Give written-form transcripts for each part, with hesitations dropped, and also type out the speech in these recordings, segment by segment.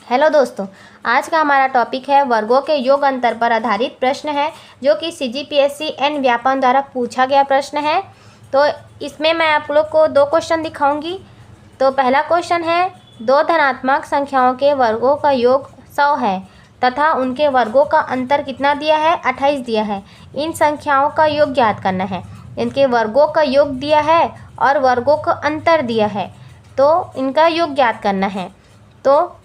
Hello दोस्तों, आज का हमारा टॉपिक है वर्गों के योग अंतर पर आधारित प्रश्न है जो कि CGPSC एन व्यापम द्वारा पूछा गया प्रश्न है। तो इसमें मैं आप लोग को दो क्वेश्चन दिखाऊंगी। तो पहला क्वेश्चन है, दो धनात्मक संख्याओं के वर्गों का योग 100 है तथा उनके वर्गों का अंतर कितना दिया है, 28 दिया है। इन संख्याओं का योग ज्ञात करना है। इनके वर्गों का योग दिया है और वर्गों का अंतर दिया है, तो इनका योग ज्ञात करना है। तो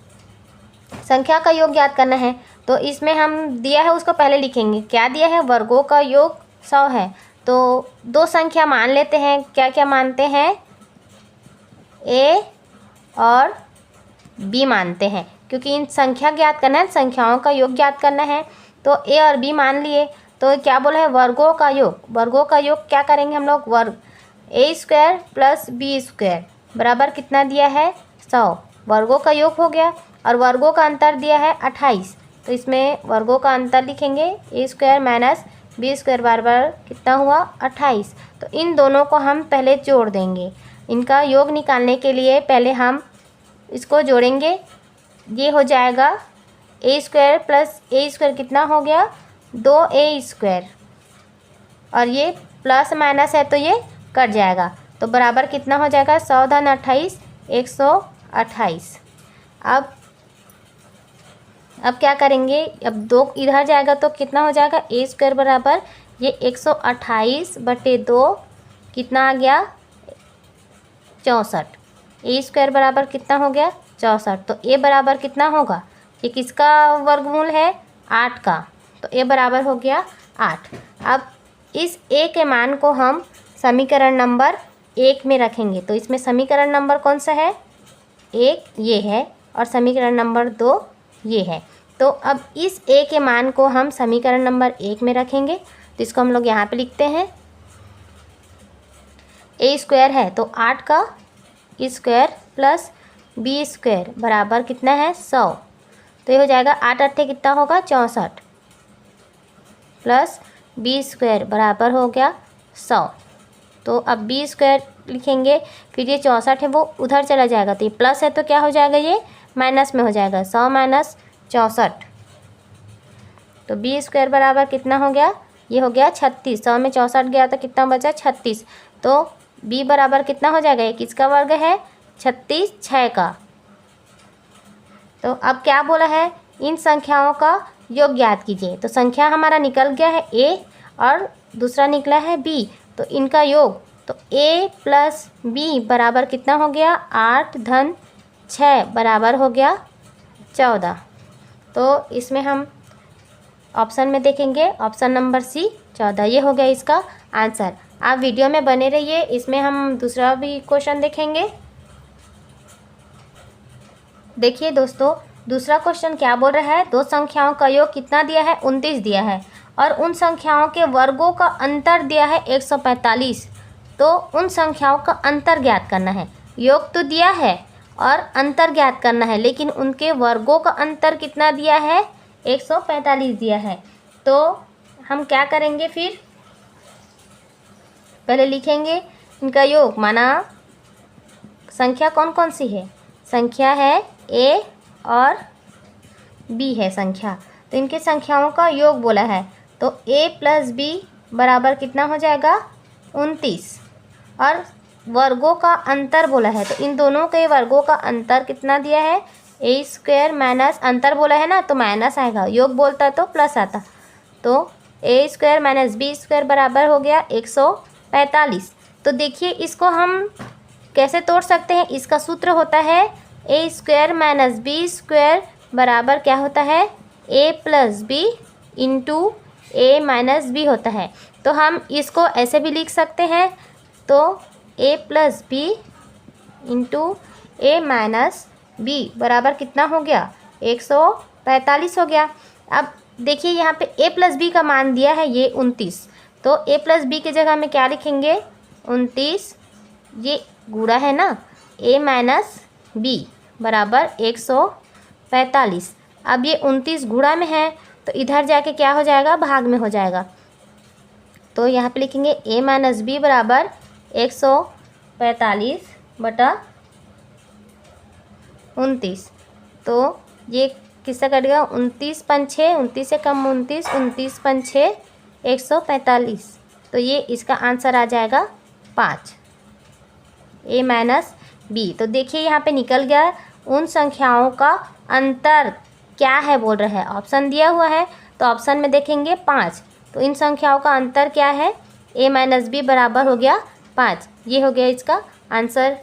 संख्या का योग ज्ञात करना है, तो इसमें हम दिया है उसको पहले लिखेंगे। क्या दिया है, वर्गों का योग 100 है। तो दो संख्या मान लेते हैं। क्या क्या मानते हैं, ए और बी मानते हैं, क्योंकि इन संख्या ज्ञात करना है, संख्याओं का योग ज्ञात करना है। तो ए और बी मान लिए। तो क्या बोला है, वर्गों का योग। वर्गों का योग क्या करेंगे हम लोग, वर्ग ए स्क्वायर प्लस बी स्क्वायर बराबर कितना दिया है, 100। वर्गों का योग हो गया और वर्गों का अंतर दिया है 28। तो इसमें वर्गों का अंतर लिखेंगे, ए स्क्वायर माइनस बी स्क्वायर बराबर कितना हुआ, 28। तो इन दोनों को हम पहले जोड़ देंगे। इनका योग निकालने के लिए पहले हम इसको जोड़ेंगे। ये हो जाएगा ए स्क्वायर प्लस ए स्क्वायर कितना हो गया, 2a स्क्वायर, और ये प्लस माइनस है तो ये कट जाएगा। तो बराबर कितना हो जाएगा, 100 धन 28 128। अब क्या करेंगे, अब 2 इधर जाएगा तो कितना हो जाएगा, ए स्क्वायर बराबर ये 128/2 कितना आ गया, 64। ए स्क्वायर बराबर कितना हो गया, 64। तो ए बराबर कितना होगा, ये किसका वर्गमूल है, 8 का। तो ए बराबर हो गया 8। अब इस ए के मान को हम समीकरण नंबर 1 में रखेंगे। तो इसमें समीकरण नंबर कौन सा है, 1 ये है और समीकरण नंबर 2 ये है। तो अब इस ए के मान को हम समीकरण नंबर 1 में रखेंगे। तो इसको हम लोग यहाँ पे लिखते हैं, ए स्क्वायर है तो 8 का स्क्वायर प्लस बी स्क्वायर बराबर कितना है, 100। तो ये हो जाएगा 8 अट्ठे कितना होगा, 64 प्लस बी स्क्वायर बराबर हो गया 100। तो अब बी स्क्वायर लिखेंगे, फिर ये 64 है वो उधर चला जाएगा, तो ये प्लस है तो क्या हो जाएगा, ये माइनस में हो जाएगा, 100 माइनस 64। तो बी स्क्वायर बराबर कितना हो गया, ये हो गया 36। 100 में 64 गया तो कितना बचा, 36। तो बी बराबर कितना हो जाएगा, ये किसका वर्ग है, 36 6 का। तो अब क्या बोला है, इन संख्याओं का योग ज्ञात कीजिए। तो संख्या हमारा निकल गया है ए और दूसरा निकला है बी, तो इनका योग, तो a प्लस बी बराबर कितना हो गया, 8 धन 6 बराबर हो गया 14। तो इसमें हम ऑप्शन में देखेंगे, ऑप्शन नंबर सी 14, ये हो गया इसका आंसर। आप वीडियो में बने रहिए, इसमें हम दूसरा भी क्वेश्चन देखेंगे। देखिए दोस्तों, दूसरा क्वेश्चन क्या बोल रहा है, दो संख्याओं का योग कितना दिया है, 29 दिया है और उन संख्याओं के वर्गों का अंतर दिया है 145। तो उन संख्याओं का अंतर ज्ञात करना है। योग तो दिया है और अंतर ज्ञात करना है, लेकिन उनके वर्गों का अंतर कितना दिया है, 145 दिया है। तो हम क्या करेंगे, फिर पहले लिखेंगे इनका योग, माना संख्या कौन कौन सी है, संख्या है ए और बी है संख्या, तो इनके संख्याओं का योग बोला है। तो a प्लस बी बराबर कितना हो जाएगा, 29, और वर्गों का अंतर बोला है, तो इन दोनों के वर्गों का अंतर कितना दिया है, ए स्क्वायर माइनस, अंतर बोला है ना तो माइनस आएगा, योग बोलता तो प्लस आता। तो ए स्क्वायर माइनस बी स्क्वायर बराबर हो गया 145। तो देखिए इसको हम कैसे तोड़ सकते हैं, इसका सूत्र होता है ए स्क्वायर माइनस बी स्क्वायर बराबर क्या होता है, ए प्लस बी इंटू ए माइनस बी होता है। तो हम इसको ऐसे भी लिख सकते हैं, तो ए प्लस बी इंटू ए माइनस बी बराबर कितना हो गया, 145 हो गया। अब देखिए यहाँ पे ए प्लस बी का मान दिया है ये 29, तो ए प्लस बी की जगह में क्या लिखेंगे, 29, ये गुणा है ना, ए माइनस बी बराबर 145। अब ये 29 गुणा में है तो इधर जाके क्या हो जाएगा, भाग में हो जाएगा। तो यहाँ पे लिखेंगे a माइनस बी बराबर 145/29। तो ये किससे कटेगा, 29 5 6, 29 से कम 29, 29 5 6 145। तो ये इसका आंसर आ जाएगा 5, A माइनस बी। तो देखिए यहाँ पे निकल गया, उन संख्याओं का अंतर क्या है बोल रहे हैं, ऑप्शन दिया हुआ है तो ऑप्शन में देखेंगे 5, तो इन संख्याओं का अंतर क्या है, A माइनस बी बराबर हो गया 5। ये हो गया इसका आंसर।